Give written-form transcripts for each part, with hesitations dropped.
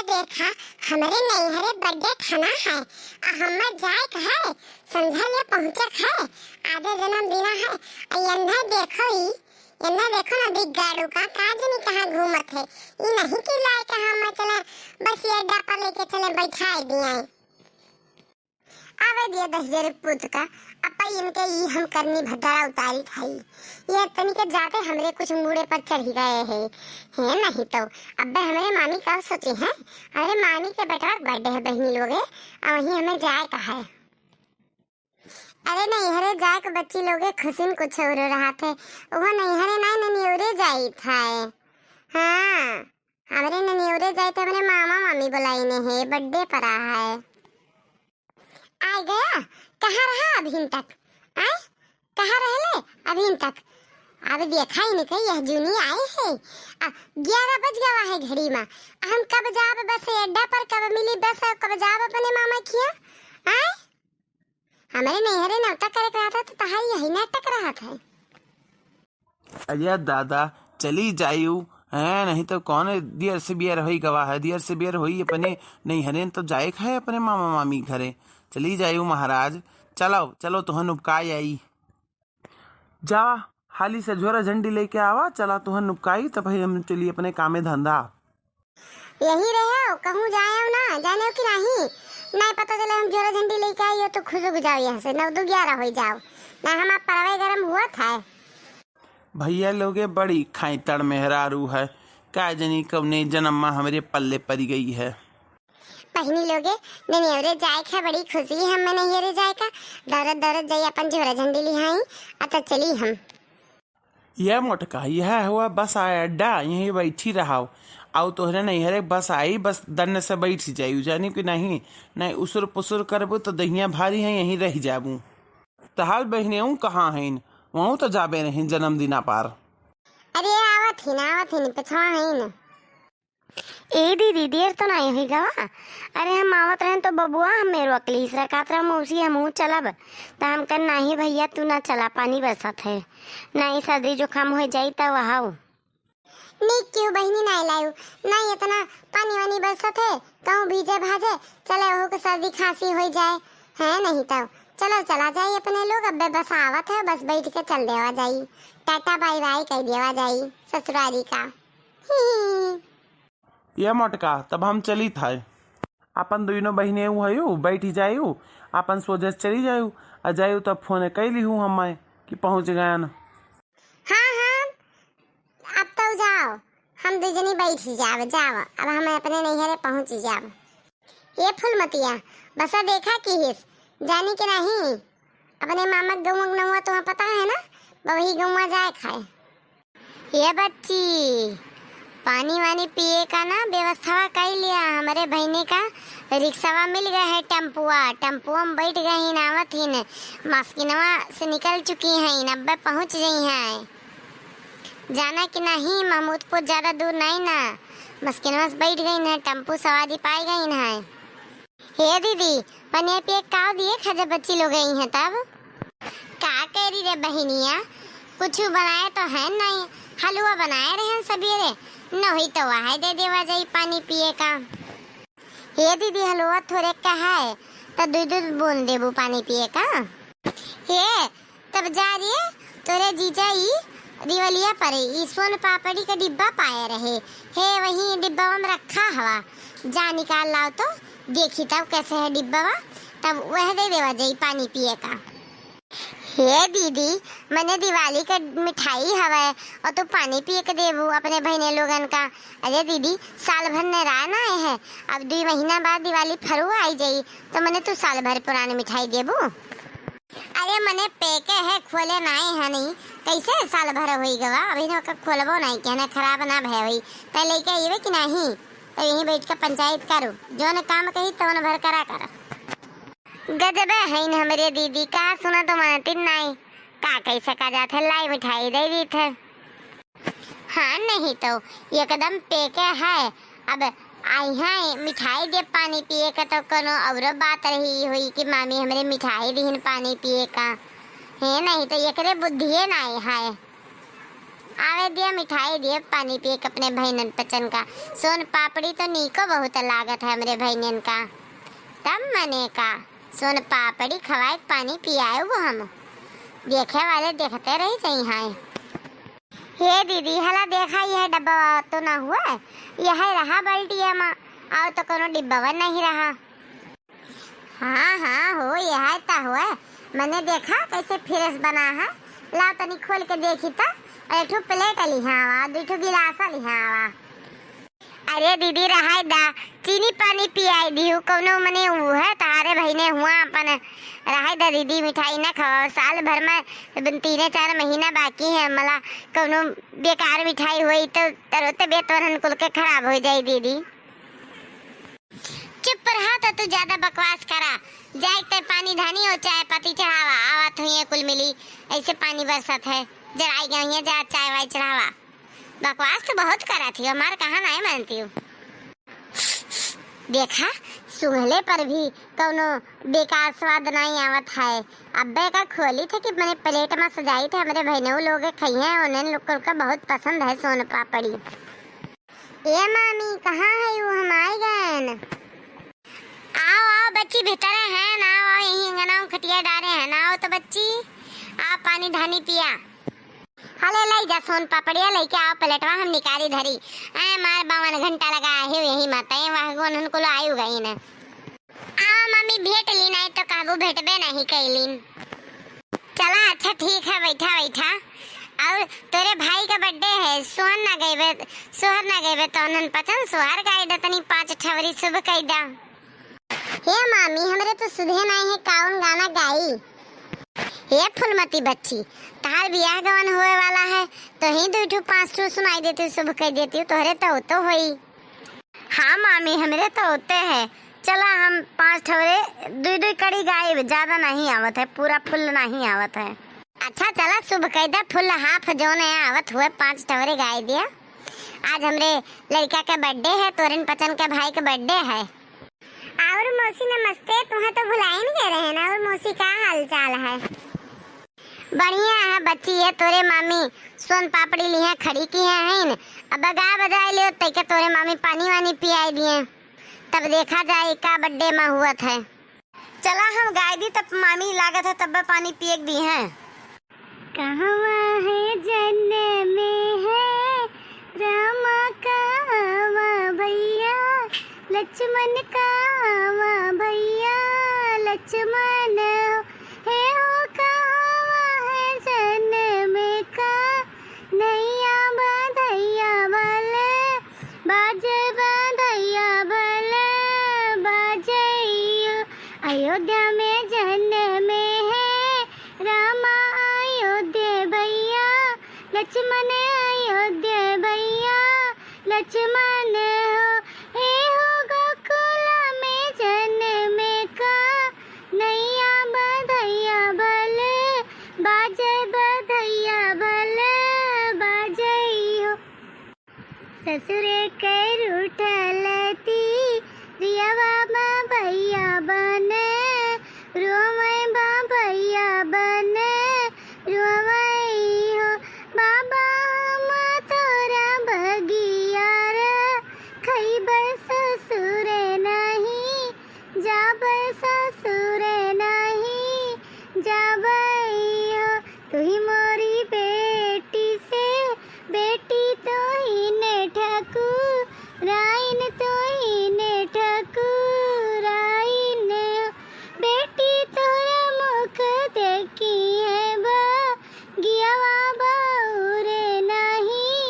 देखा हमारे नैहरे बर्थडे खाना है हम जाए है समझा ले पहुंचे है आधे जन्म दिना है यंधा देखो ही यंधा देखो ना बिग गाड़ू का काज नहीं कहाँ घूमत है ये नहीं कि लाए कहाँ मैं चले बस ये अड्डा पर लेके चले बैठा दिया आवे दिया 10,000 पुत का अपा इनके ई हम करनी भद्रा उतारी खाई ये तनिक जाते हमरे कुछ मुड़े पर चढ़ गए हैं है नहीं तो अब्बे हमारे मामी का सोचे हैं अरे मामी के बेटा बर्थडे है बहनी लोगे और वहीं हमें जाए कहा है अरे नहीं हरे जाए के बच्ची लोगे खुशिन कुछ हो रहा थे वो नहीं हरे नहीं उरे जाई था हाँ हमारे ननियोरे जाए थे हमारे मामा मामी बुलाई ने है बर्थडे पर रहा है आ गया कहाँ रहा अभी तक आए कहाँ रहले अभी तक अब देखा ही नहीं कहीं यह जूनी आए है 11 बज गया है घड़ी में हम कब जाब बस अड्डा पर कब मिली बस कब जाब अपने मामा किया आए हमारे नैहरे नाटक करे रहा था तो तहाई यही नाटक रहा था अरे दादा चली जायू है नहीं तो कौन दियर से बियर होई गवा है दियर से बियर होई अपने नैहरे तो जाए है अपने मामा मामी घरे चली जायू महाराज चलो चलो तुहन उपकाई आई जावा हाली से झोरा झंडी लेके आवा चला तुहन उपकाई तब हम चली अपने कामे धंधा यही रहे कहूँ जाए ना जाने कि नहीं पता चले हम झोरा झंडी लेके आई हो तो खुश हो जाओ यहाँ से 9-11 हो जाओ ना हम परवाई गरम हुआ था भैया लोगे बड़ी खाई तड़ मेहरारू है का जनी कब ने जन्म माँ हमारे पल्ले पड़ी गई है पहनी लोगे ननियोरे जाए का बड़ी खुशी है हमें ननियोरे जाए का दौरत जाई अपन झोरा झंडी लिहाई अत चली हम यह मोटका यह हुआ बस आया अड्डा यहीं बैठी रहा आओ तोहरे नैहरे बस आई बस दन से बैठ जायू जानी कि नहीं उसुर पुसुर करबू तो दहिया भारी है यहीं रह जाबू तहाल बहने हूँ कहाँ है वहाँ तो जाबे नहीं जन्मदिना पार अरे आवत ही पछवा है न ए दीदी देर तो नहीं हुई गवा अरे हम आवत रहे तो बबुआ हम मेरो अकलीस रखात रहा मौसी हम चलब तो हम कर नहीं भैया तू ना चला पानी बरसत है नहीं सर्दी जुकाम हो जाई तो वहां नहीं क्यों बहनी नहीं लायू नहीं इतना पानी वानी बरसत है कहूँ भीजे भाजे चले हो को सर्दी खांसी हो जाए है नहीं तो चलो चला जाए अपने लोग अब बस आवत है बस बैठ के चल देवा जाई टाटा बाय बाय कह देवा जाई ससुरारी का ये मोटका तब हम चली था अपन दोनों बहने हयू बैठी जायू अपन सोचे चली जायू आ जायू तब फोन कैली हूँ हम कि पहुँच गया न हाँ अब तो जाओ हम दुजनी बैठ जाओ अब हम अपने नैहरे पहुँच जाओ ये फूलमतिया बसा देखा कि हिस जानी कि नहीं अपने मामा गौवा नौवा तुम्हें पता है ना वही गौवा जाए खाए ये बच्ची पानी वानी पिए का ना व्यवस्था कर लिया हमारे बहने का रिक्शावा मिल गया है टेम्पुआ में बैठ गई हैं आवत ही न मास्किनवा से निकल चुकी हैं नब्बे पहुंच गई हैं जाना कि नहीं महमूदपुर ज़्यादा दूर नहीं ना मस्किनवा से बैठ गई ना टेम्पू सवारी पाई गई ना हे दीदी पनिया पे काव दिए खजा बच्ची लोग गई हैं तब का कह रही रे बहनिया कुछ बनाए तो है नहीं हलवा बनाए रहे सवेरे न हुई तो वहाँ दे देवा जाई पानी पिए का ये दीदी हलवा थोड़े का है तो दूध बूंद देबू पानी पिए का ये तब जा रही है तोरे जीजा ई दिवलिया पर ई सोन पापड़ी का डिब्बा पाए रहे हे वही डिब्बा में रखा हवा जा निकाल लाओ तो देखी तब कैसे है डिब्बा तब वह दे देवा जाई पानी पिए का हे दीदी मैंने दिवाली का मिठाई हवा है और तो पानी पिए के देबू अपने बहने लोगन का अरे दीदी साल भर नारायण आए हैं अब 2 महीना बाद दिवाली फरू आई जाई तो मैंने तो साल भर पुरानी मिठाई देबू अरे मैंने पेके है खोले नहीं है नहीं कैसे साल भर हुई गवा अभी ना खोलबो नहीं कहना खराब ना भय हुई तो लेके आइए कि नहीं तो यहीं बैठ के पंचायत करो जो न काम कही तो न भर करा कर गजबे है न हमारे दीदी का सुना तो मानती नहीं का कैसे का जाते लाई मिठाई दे दी थे हाँ नहीं तो एकदम पेके है अब आई है मिठाई दे पानी पिए का तो कोनो और बात रही हुई कि मामी हमारे मिठाई दीन पानी पिए का है नहीं तो एकरे बुद्धि नहीं है आवे दिया मिठाई दिए पानी पिए के अपने भैनन पचन का। सोन पापड़ी तो नीको बहुत लागत है हमरे भैनन का। तब मने का सोन पापड़ी खवाए पानी पियाए वो हम देखे वाले देखते रही जाई हैं। हे दीदी हला देखा यह डब्बा तो ना हुआ, यह रहा बाल्टिया में और तो कोनो डिब्बा नहीं रहा। हाँ हाँ हो यह ता हुआ, मैंने देखा कैसे फ्रेश बना है। ला तनी खोल के देखी तो एक प्लेट लिहावा, दो गिलास लिहावा। अरे दीदी रहा दा चीनी पानी पियाई दी कोनो मने वो है तारे भाईने हुआ अपन रहा दा दीदी मिठाई ना खाओ। साल भर में 3-4 महीना बाकी है, मला कोनो बेकार मिठाई हुई तो तरोते बेतरन कुल के खराब हो जाए दीदी। चुप रहा तो तू ज्यादा बकवास करा। जाए ते पानी धानी हो चाय पत्ती चढ़ावा आवत हुई कुल मिली ऐसे पानी बरसत है जराई गई है जा चाय वाय चढ़ावा। बकवास तो बहुत करा थी हमार कहाँ नहीं मानती हूँ। देखा सुंघले पर भी कोनो बेकार स्वाद नहीं आवत है। अब्बे का खोली थे कि मैंने प्लेट में सजाई थे हमारे बहनों लोग खाई हैं, उन्हें लोग का बहुत पसंद है सोन पापड़ी। ए मामी कहाँ है वो, हम आए गए। आओ आओ बच्ची भीतर है ना, आओ यहीं अंगना खटिया डारे है ना, आओ तो बच्ची आओ पानी धानी पिया। हले लाई जा सोन पापड़िया लेके आओ प्लेटवा हम निकाली धरी। आए मार 52 घंटा लगा है यही माताएं वहां गोन उनको आयु गई न। आओ मम्मी भेट ली नहीं तो काबू भेटबे नहीं कैलीन। चला अच्छा ठीक है बैठा बैठा। और तेरे भाई का बर्थडे है, सोहर ना गए तो उन्हन पचन सोहर गाई दे तनी 5 ठवरी शुभ कई दा। हे मामी हमरे तो सुधे नहीं है कौन गाना गाई। ये फुलमती बच्ची तार बियाह गवन होए वाला है तो ही 2-5 सुनाई देती शुभ कह देती हूँ तोहरे तो होई। हाँ मामी हमरे तो होते हैं। चला हम 5 ठवरे 2 कड़ी गाय ज्यादा नहीं आवत है, पूरा फुल नहीं आवत है। अच्छा चला शुभ कह दे फुल हाफ जो ने आवत हुए 5 ठवरे गाय दिया। आज हमरे लड़का का बर्थडे है, तोरन पचन के भाई का बर्थडे है। और मौसी नमस्ते, तुम्हें तो भुलाए नहीं रहे ना। और मौसी का हाल चाल है? बढ़िया है बच्ची है। तोरे मामी सोन पापड़ी ली है खड़ी की है अब गा बजाए ले तैके तोरे मामी पानी वानी पियाई दिए तब देखा जाए का बर्थडे में हुआ था। चला हम गाय दी तब मामी लागत है तब पानी पिए दी है। कहवा है जन्म में है रामा कावा भैया लक्ष्मण कावा भैया लक्ष्मण है हो कावा है जन्म का नैया बधैया बले बाजे बधैया बले बाजैयो अयोध्या में जन्म में है रामा अयोध्या भैया लक्ष्मण अयोध्या भैया लक्ष्मण हो हे हो गोकुला में जन्म का नैया बधैया भले बाजे बधैया भले बाजैयो ससुरे के रूठलती रियावा भैया बने रोमय भैया बने रोमय हो बाबा हम तोरा भगिया रे खैब ससुरे नहीं जाब ससुरे नहीं जाब हो तू ही मोरी बेटी से बेटी तो ही ने ठाकुर राइन तो ही ने ठाकुर राइन बेटी तोरा मुख देखी है बा गियावा बाउरे नहीं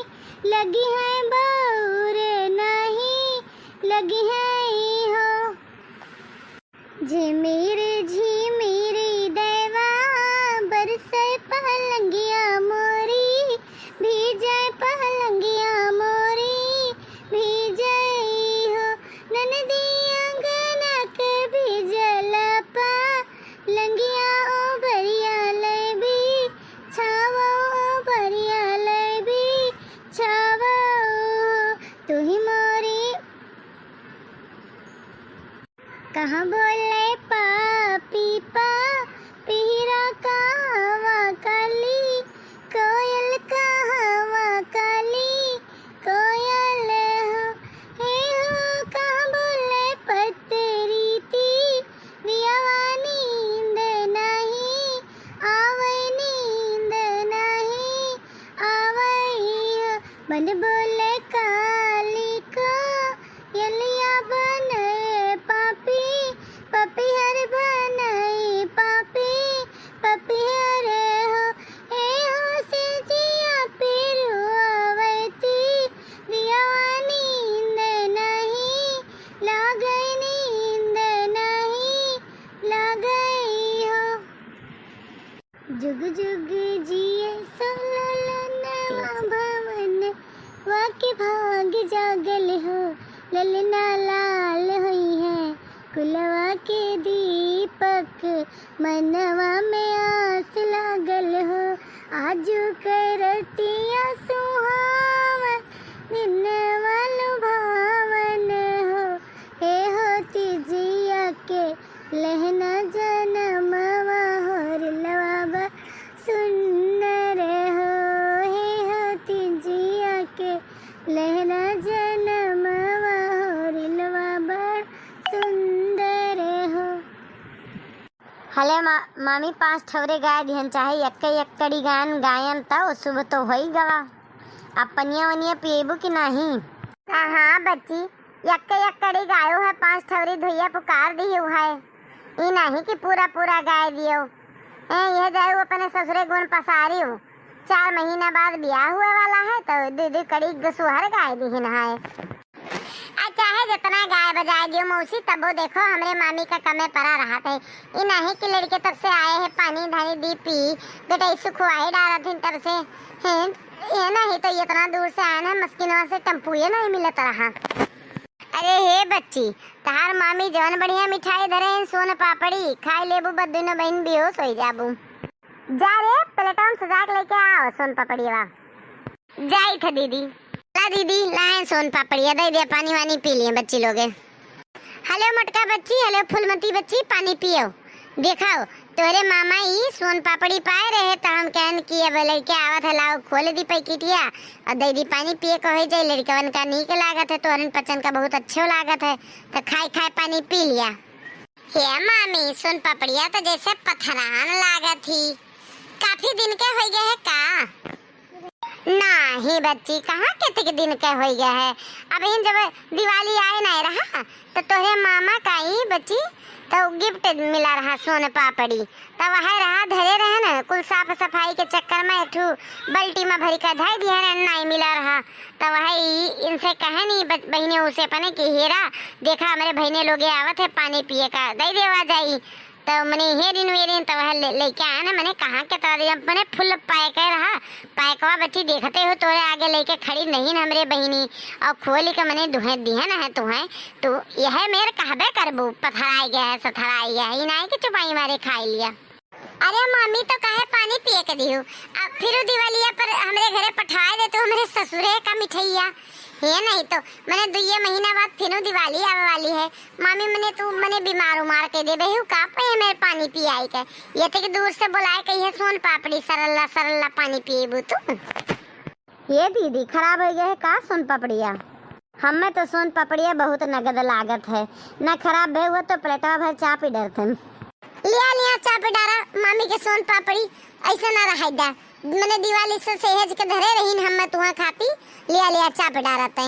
लगी है बाउरे नहीं लगी है हो झिमिरी देवा बरसे पहलंगिया मोरी भीजे पहलंगिया मोरी भीजे हो ननदी अंगना के भीजल पा लंगिया ओ बरिया ले भी छावा ओ बरिया ले भी छावा तू ही मोरी कहाँ बोले पापी पा पीरा कहवा काली कोयल कहवा ललना लाल हुई है कुलवा के दीपक, मनवा में आस लागल हो आजू करतिया सुहावन, दिनवा लुभावन हो। हे होती जिया के लहना जनमवा होरलवा बा सुंदर हो। हे होती जिया के लहना जनमवा होरलवा बा सुंदर हो। हले मामी 5 ठवरे गाय दिहन चाहे यक्कड़ी गायन गायन तो शुभ तो होई गवा। अब पनिया वनिया पिएबू कि नहीं? हाँ बच्ची, यक्कड़ी गायो है, 5 ठवरी धुइया पुकार दी है। ई नहीं कि पूरा पूरा गाय दियो। यह जाए अपने ससुरे गुण पसारी हो। 4 महीना बाद ब्याह हुए वाला है तो दीदी कड़ी गसुहर गाय दिहन है। चाहे जितना गाय बजाए दियो मौसी, तबो देखो हमरे मामी का कमे परा रहा था। ई नहीं कि लड़के तब से आए हैं पानी धानी दी पी बेटा सुखवाई डाला थी तब से हैं। ये नहीं तो इतना दूर से आए ना, मस्किनवा से टेम्पू ये नहीं मिलत रहा। अरे हे बच्ची, तहार मामी जौन बढ़िया मिठाई धरे सोन पापड़ी खाई लेबू, बदुनो बहन बेहोश हो जाबू। जा रे प्लेटों में सजा के लेके आओ सोन पापड़ीवा। जाई था दीदी। ला दीदी लाए सोन पापड़िया, दे दिया पानी वानी पी लिए बच्ची लोगे। हेलो मटका बच्ची, हेलो फूलमती बच्ची, पानी पियो। देखाओ तोरे मामा ही सोन पापड़ी पाए रहे तो हम कहन कि अब लड़के आवत है, लाओ खोल दी पैकेटिया और दे दी पानी पिए कहे जाए। लड़कवन का नीक लागत है, तोरन पचन का बहुत अच्छो लागत है तो खाई खाई पानी पी लिया। हे मामी सोन पापड़िया तो जैसे पथरान लागत ही, काफी दिन के हो गए है का? नहीं बच्ची, कहाँ के दिन के हो गया है। अब इन जब दिवाली आए नहीं रहा तो तोहरे मामा का ही बच्ची तो गिफ्ट मिला रहा सोन पापड़ी, तो वह रहा धरे रहे ना। कुल साफ सफाई के चक्कर में एक बल्टी में भरी का धाई दिया नहीं मिला रहा, तो वह इनसे कहे नहीं बहने उसे अपने कि हेरा देखा हमारे बहने लोग आवत है पानी पिए का दे देवा जाई। तो मैंने हेरिन वेरिन तो वह लेके आया ना। मैंने कहा के तरह मैंने फुल पैक रहा, पैकवा बच्ची देखते हो तोरे आगे लेके खड़ी नहीं हमरे बहिनी और खोली के मैंने दुहे दिया ना है तुम्हें तो यह मेरे कहबे करबू पथराई गया है सथराई गया है, नहीं कि चुपाई मारे खाई लिया। अरे मामी तो कहे पानी पिए के दियो, अब फिर दिवालिया पर हमरे घरे पठाए दे तो हमरे ससुरे का मिठाइया ये नहीं तो मैंने 2 महीना बाद फिर दिवाली आवे वाली है। मामी मैंने बीमार उमार के दे बेहू का पे मेरे पानी पियाई के ये थे कि दूर से बुलाए कही है सोन पापड़ी सरल्ला सरल्ला पानी पिएबू तू। ये दीदी खराब हो गया है का सोन पापड़िया? हमें तो सोन पापड़िया बहुत नगद लागत है, न खराब भे हुआ तो प्लेटवा भर चा पी डरते। लिया चा पे डारा मामी के सोन पापड़ी ऐसा ना रहा। मैंने दिवाली से सेहज के धरे रही हम तुहा खाती लिया चा पे डारते।